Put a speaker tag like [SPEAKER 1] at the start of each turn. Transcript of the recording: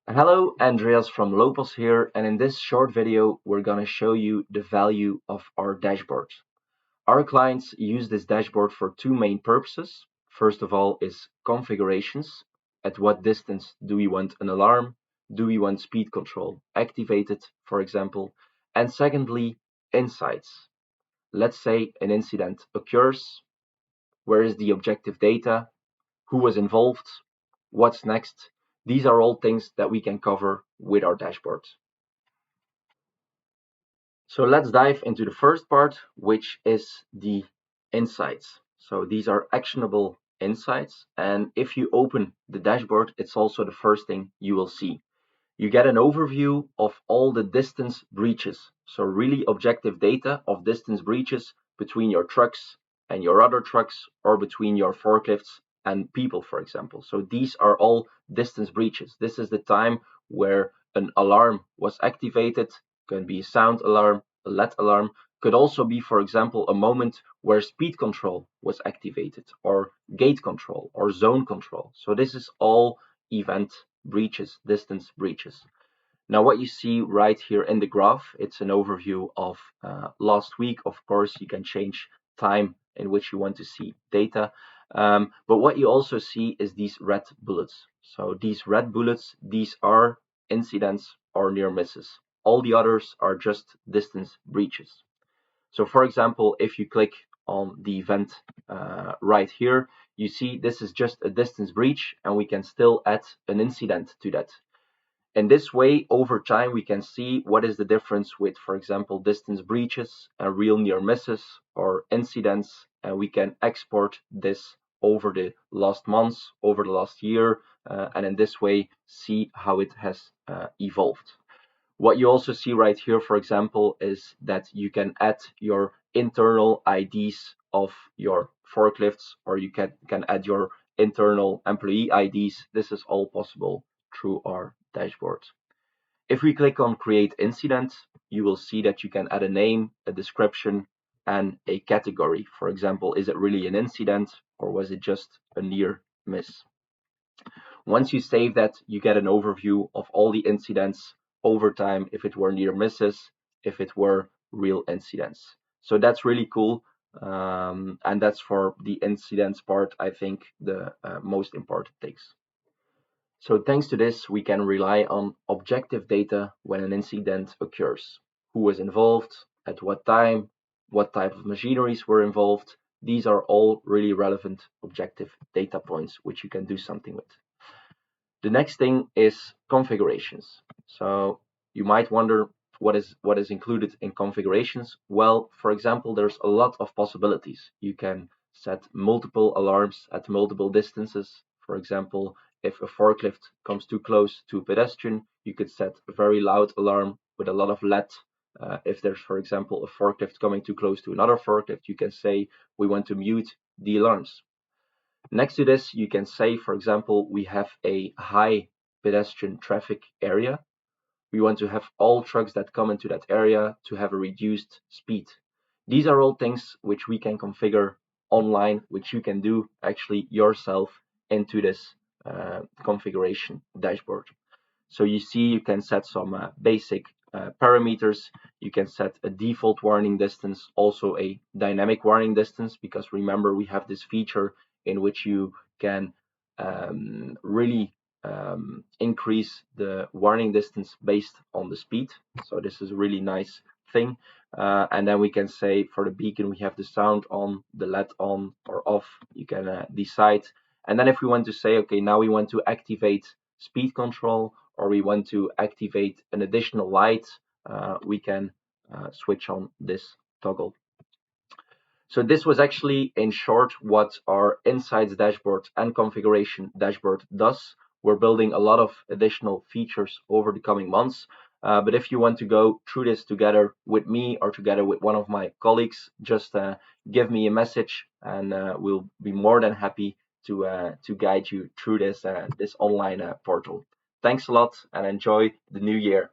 [SPEAKER 1] Hello, Andreas from Lopos here, and in this short video, we're going to show you the value of our dashboard. Our clients use this dashboard for two main purposes. First of all is configurations. At what distance do we want an alarm? Do we want speed control activated, for example? And secondly, insights. Let's say an incident occurs. Where is the objective data? Who was involved? What's next? These are all things that we can cover with our dashboard. So let's dive into the first part, which is the insights. So these are actionable insights. And if you open the dashboard, it's also the first thing you will see. You get an overview of all the distance breaches. So really objective data of distance breaches between your trucks and your other trucks, or between your forklifts and people, for example. So these are all distance breaches. This is the time where an alarm was activated. Can be a sound alarm, a LED alarm, could also be, for example, a moment where speed control was activated, or gate control, or zone control. So this is all event breaches, distance breaches. Now what you see right here in the graph, it's an overview of last week. Of course, you can change time in which you want to see data. But what you also see is these red bullets. So these red bullets, these are incidents or near misses. All the others are just distance breaches. So for example, if you click on the event right here, you see this is just a distance breach, and we can still add an incident to that. In this way, over time, we can see what is the difference with, for example, distance breaches and real near misses or incidents, and we can export this over the last months, over the last year, and in this way see how it has evolved. What you also see right here, for example, is that you can add your internal IDs of your forklifts, or you can add your internal employee IDs. This is all possible through our dashboard. If we click on create incident, you will see that you can add a name, a description, and a category. For example, is it really an incident, or was it just a near miss? Once you save that, you get an overview of all the incidents over time, if it were near misses, if it were real incidents. So that's really cool. And that's for the incidents part, I think, the most important things. So thanks to this, we can rely on objective data when an incident occurs. Who was involved, at what time, what type of machineries were involved. These are all really relevant objective data points which you can do something with. The next thing is configurations. So you might wonder what is included in configurations. Well, for example, there's a lot of possibilities. You can set multiple alarms at multiple distances. For example, if a forklift comes too close to a pedestrian, you could set a very loud alarm with a lot of LED. If there's, for example, a forklift coming too close to another forklift, you can say we want to mute the alarms. Next to this, you can say, for example, we have a high pedestrian traffic area. We want to have all trucks that come into that area to have a reduced speed. These are all things which we can configure online, which you can do actually yourself into this configuration dashboard. So you see, you can set some basic parameters. You can set a default warning distance, also a dynamic warning distance, because remember, we have this feature in which you can really increase the warning distance based on the speed. So this is a really nice thing. And then we can say for the beacon, we have the sound on, the LED on or off. You can decide. And then if we want to say, okay, now we want to activate speed control, or we want to activate an additional light, we can switch on this toggle. So this was actually, in short, what our Insights dashboard and configuration dashboard does. We're building a lot of additional features over the coming months. But if you want to go through this together with me or together with one of my colleagues, just give me a message, and we'll be more than happy to guide you through this online portal. Thanks a lot, and enjoy the new year.